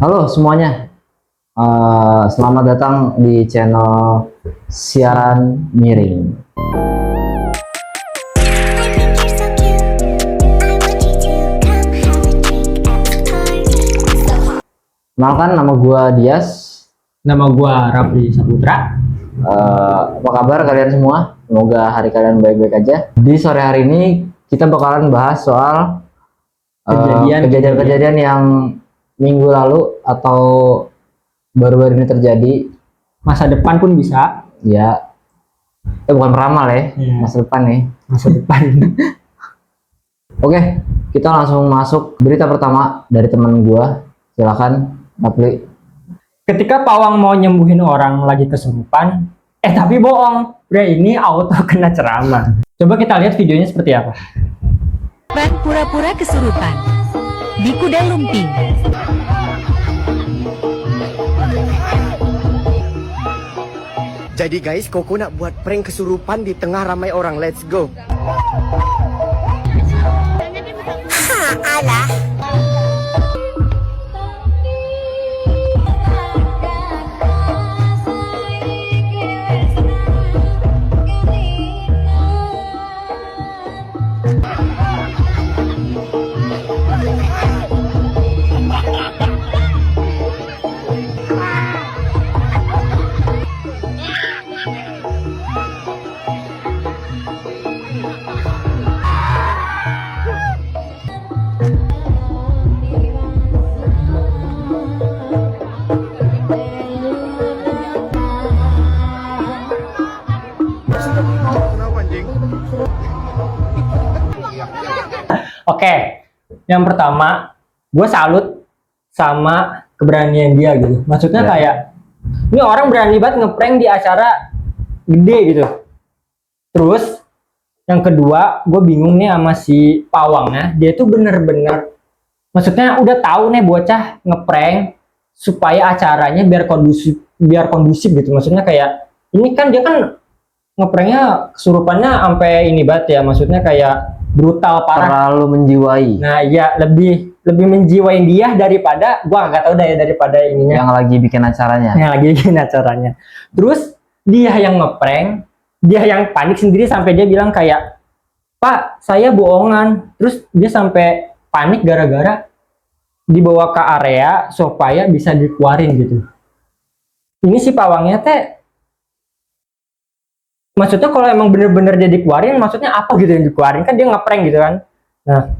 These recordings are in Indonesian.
Halo semuanya, selamat datang di channel Siaran Miring. Kenalkan, nama gua Dias. Nama gua Rafli Saputra. Apa kabar kalian semua? Semoga hari kalian baik-baik aja. Di sore hari ini kita bakalan bahas soal kejadian-kejadian yang minggu lalu atau baru-baru ini terjadi. Masa depan pun bisa. Ya, bukan peramal ya, masa depan nih. Masa depan. Oke, kita langsung masuk berita pertama dari teman gua. Silakan, Rafli. Ketika pawang mau nyembuhin orang lagi kesurupan, tapi bohong, pria ini auto kena ceramah. Coba kita lihat videonya seperti apa. Ban pura-pura kesurupan di kuda lumping. Jadi guys, Koko nak buat prank kesurupan di tengah ramai orang. Let's go. Ha, alah. Oke, yang pertama, gue salut sama keberanian dia gitu. Maksudnya kayak, ini orang berani banget ngeprank di acara gede gitu. Terus, yang kedua, gue bingung nih sama si pawangnya. Dia tuh bener-bener, maksudnya udah tahu nih bocah ngeprank supaya acaranya biar kondusif gitu. Maksudnya kayak, ini kan dia kan ngepranknya kesurupannya sampai ini banget ya. Maksudnya kayak brutal parah. Terlalu menjiwai. Nah, ya lebih menjiwain dia daripada gua nggak tahu deh daripada ininya Yang lagi bikin acaranya. Terus dia yang ngeprank, dia yang panik sendiri sampai dia bilang kayak, "Pak, saya bohongan." Terus dia sampai panik gara-gara dibawa ke area supaya bisa dikeluarin gitu. Ini si pawangnya teh, maksudnya kalau emang bener-bener dia dikeluarin, maksudnya apa gitu yang dikeluarin, kan dia ngeprank gitu kan. Nah,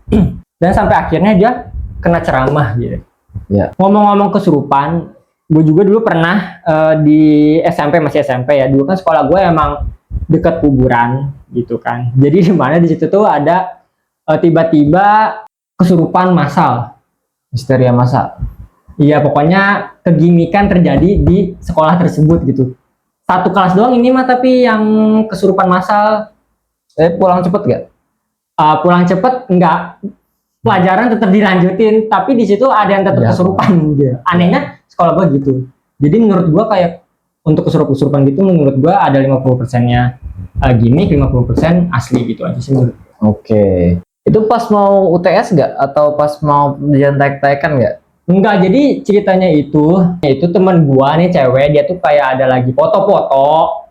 dan sampai akhirnya dia kena ceramah gitu. Ya. Ngomong-ngomong kesurupan, gue juga dulu pernah di SMP, masih SMP ya. Dulu kan sekolah gue emang dekat kuburan gitu kan. Jadi di mana di situ tuh ada tiba-tiba kesurupan massal. Histeria massa. Iya, pokoknya kegimikan terjadi di sekolah tersebut gitu. Satu kelas doang ini mah, tapi yang kesurupan massal. Pulang cepet gak? Pulang cepet enggak, pelajaran tetap dilanjutin, tapi di situ ada yang tetap kesurupan gitu. Anehnya sekolah gua gitu. Jadi menurut gua kayak untuk kesurupan gitu, menurut gua ada 50%-nya gimmick, 50% asli gitu aja sih menurut. Oke. Itu pas mau UTS gak? Atau pas mau diantek-tekan gak? Enggak, jadi ceritanya itu teman gua nih cewek, dia tuh kayak ada lagi foto-foto,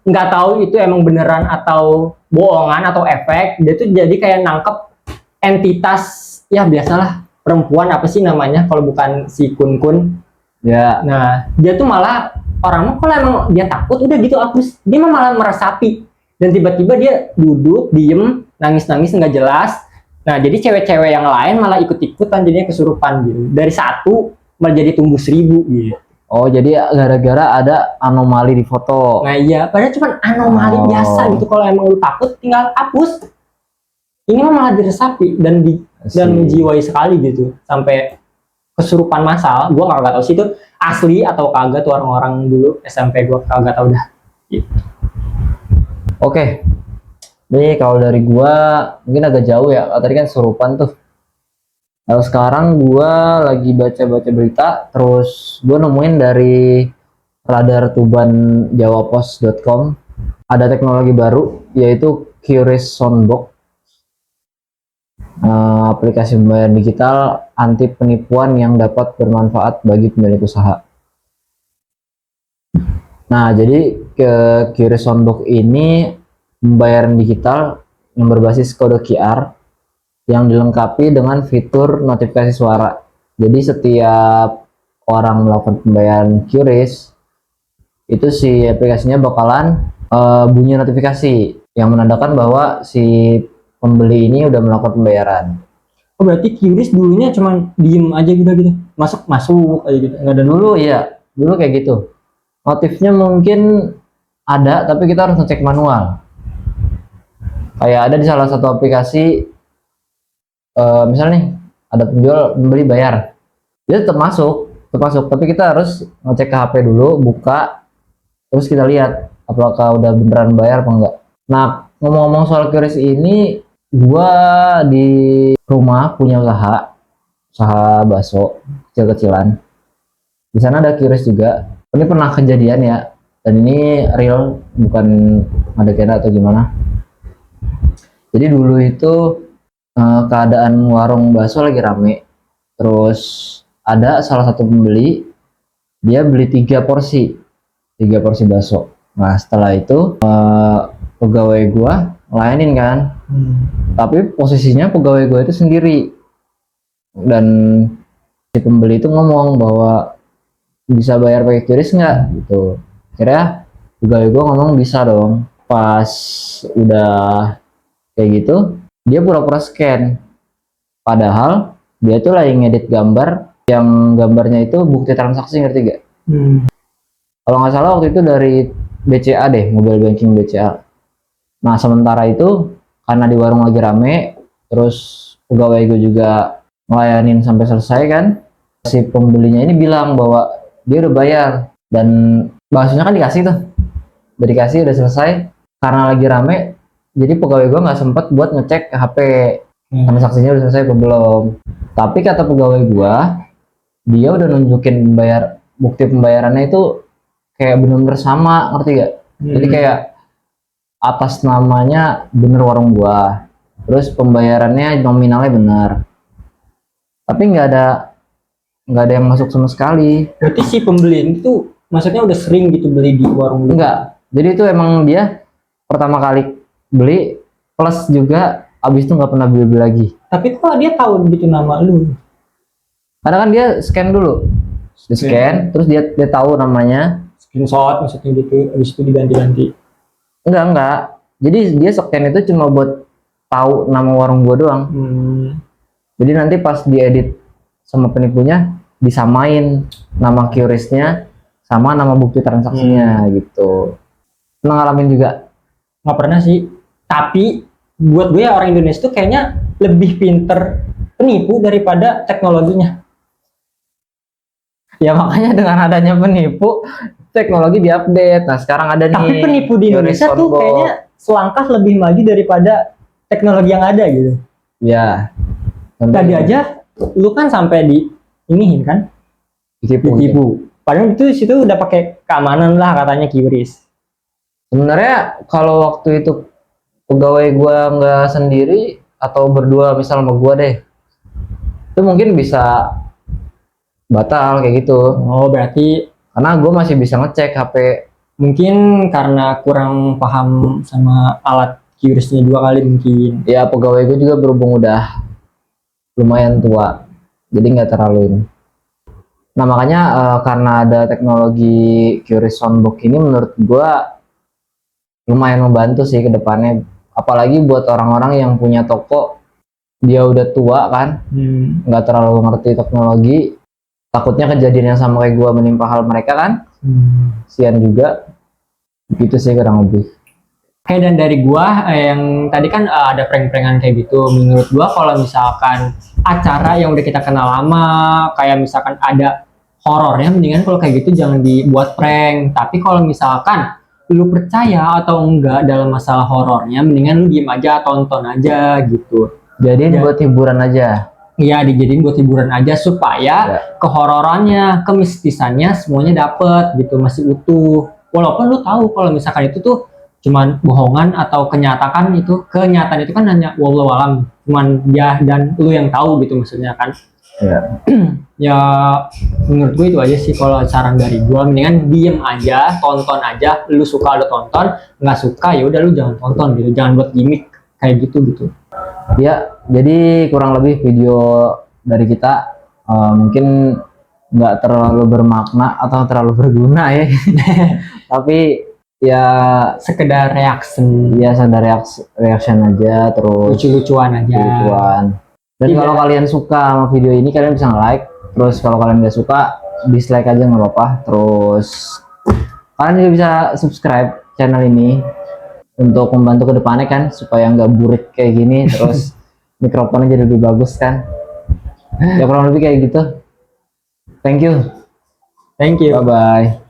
nggak tahu itu emang beneran atau bohongan atau efek. Dia tuh jadi kayak nangkep entitas, ya biasalah perempuan, apa sih namanya kalau bukan si kun-kun Ya. Nah, dia tuh malah orang kalau emang dia takut udah gitu hapus, dia malah meresapi, dan tiba-tiba dia duduk diem nangis-nangis nggak jelas. Nah, jadi cewek-cewek yang lain malah ikut-ikutan jadinya kesurupan gitu. Dari 1 malah jadi tumbuh 1000 gitu. Oh, jadi gara-gara ada anomali di foto. Nah iya, padahal cuma anomali biasa gitu. Kalau emang lu takut tinggal hapus. Ini mah malah diresapi dan menjiwai sekali gitu. Sampai kesurupan massal. Gua nggak tahu sih itu asli atau kagak tuh, orang-orang dulu SMP gua kagak tahu dah. Gitu. Oke. Nih kalau dari gua mungkin agak jauh ya. Tadi kan kesurupan tuh. Kalau sekarang gua lagi baca-baca berita, terus gua nemuin dari radartubanjawapos.com ada teknologi baru yaitu Curious Soundbox. aplikasi pembayaran digital anti penipuan yang dapat bermanfaat bagi pemilik usaha. Nah, jadi ke QRIS Soundbox ini pembayaran digital yang berbasis kode QR yang dilengkapi dengan fitur notifikasi suara. Jadi setiap orang melakukan pembayaran QRIS, itu si aplikasinya bakalan bunyi notifikasi yang menandakan bahwa si pembeli ini udah melakukan pembayaran. Oh berarti QRIS dulunya cuma diem aja gitu, masuk aja gitu, nggak ada Dulu ya, dulu kayak gitu. Notifnya mungkin ada, tapi kita harus ngecek manual. Kayak ada di salah satu aplikasi, misalnya nih ada pembeli bayar, dia tetap masuk, tapi kita harus ngecek ke HP dulu, buka, terus kita lihat apakah udah beneran bayar apa enggak. Nah, ngomong-ngomong soal QRIS ini, gua di rumah punya usaha bakso kecil-kecilan. Di sana ada QRIS juga. Ini pernah kejadian ya, dan ini real, bukan ada atau gimana. Jadi dulu itu keadaan warung bakso lagi rame, terus ada salah satu pembeli, dia beli 3 porsi bakso. Nah setelah itu pegawai gua ngelayanin kan, tapi posisinya pegawai gua itu sendiri, dan si pembeli itu ngomong bahwa bisa bayar pakai QRIS nggak gitu. Akhirnya pegawai gua ngomong bisa dong. Pas udah kayak gitu, dia pura-pura scan, padahal dia tuh lagi ngedit gambar, yang gambarnya itu bukti transaksi, ngerti gak? Kalau nggak salah waktu itu dari BCA deh, mobile banking BCA. Nah sementara itu karena di warung lagi rame, terus pegawai gue juga ngelayanin sampai selesai kan, si pembelinya ini bilang bahwa dia udah bayar, dan baksonya kan dikasih tuh, udah selesai. Karena lagi rame, jadi pegawai gue nggak sempet buat ngecek ke HP transaksinya udah selesai atau belum. Tapi kata pegawai gue, dia udah nunjukin bukti pembayarannya itu kayak bener-bener sama, ngerti gak? Jadi kayak atas namanya bener warung gua, terus pembayarannya nominalnya benar, tapi nggak ada yang masuk sama sekali. Berarti si pembeli itu maksudnya udah sering gitu beli di warung lu? Enggak, jadi itu emang dia pertama kali beli, plus juga abis itu nggak pernah beli lagi. Tapi kok dia tahu gitu nama lu? Karena kan dia scan dulu, terus dia tahu namanya. Screenshot maksudnya gitu, abis itu diganti-ganti. Enggak, jadi dia scan itu cuma buat tahu nama warung gua doang. Jadi nanti pas diedit sama penipunya, disamain nama QRIS-nya sama nama bukti transaksinya gitu. Pernah ngalamin juga? Nggak pernah sih, tapi buat gue ya orang Indonesia tuh kayaknya lebih pinter penipu daripada teknologinya. Ya makanya dengan adanya penipu, teknologi diupdate. Nah sekarang ada nih. Tapi penipu di Indonesia tuh kayaknya selangkah lebih maju daripada teknologi yang ada gitu. Ya. Tadi aja, lu kan sampai iniin kan? Ditipu. Padahal itu situ udah pakai keamanan lah katanya QRIS. Sebenarnya kalau waktu itu pegawai gua nggak sendiri atau berdua misal sama gua deh, itu mungkin bisa batal kayak gitu. Oh berarti karena gue masih bisa ngecek HP. Mungkin karena kurang paham sama alat QRIS-nya juga kali mungkin. Ya pegawai gue juga berhubung udah lumayan tua, jadi nggak terlalu ini. Nah makanya karena ada teknologi QRIS Soundbox ini, menurut gue lumayan membantu sih ke depannya. Apalagi buat orang-orang yang punya toko, dia udah tua kan, nggak terlalu ngerti teknologi, takutnya kejadian yang sama kayak gue menimpa hal mereka kan. Sian juga gitu sih kurang lebih. Oke, dan dari gua yang tadi kan ada prank-prankan kayak gitu, menurut gua kalau misalkan acara yang udah kita kenal lama, kayak misalkan ada horornya, mendingan kalau kayak gitu jangan dibuat prank. Tapi kalau misalkan lu percaya atau enggak dalam masalah horornya, mendingan lu diem aja, tonton aja gitu. Jadi buat hiburan aja. Iya, dijadiin buat hiburan aja supaya kehororannya, kemistisannya semuanya dapet gitu, masih utuh. Walaupun lu tahu kalau misalkan itu tuh cuman bohongan atau kenyataan itu kan hanya wallahu alam, cuman dia dan lu yang tahu gitu maksudnya kan. Iya. Ya menurut gue itu aja sih kalau saran dari gue, mendingan diem aja, tonton aja, lu suka lu tonton, nggak suka ya udah lu jangan tonton gitu, jangan buat gimmick kayak gitu. Ya, jadi kurang lebih video dari kita mungkin nggak terlalu bermakna atau terlalu berguna ya. Tapi ya Sekedar reaction, biasa dari reaction aja, terus lucu-lucuan aja. lucuan. Dan Tidak. kalau kalian suka sama video ini, kalian bisa nge-like. Terus kalau kalian nggak suka, dislike aja nggak apa-apa. Terus kalian juga bisa subscribe channel ini untuk membantu ke depannya kan, supaya nggak burik kayak gini. Terus mikrofonnya jadi lebih bagus kan. Ya kurang lebih kayak gitu. Thank you. Thank you. Bye bye.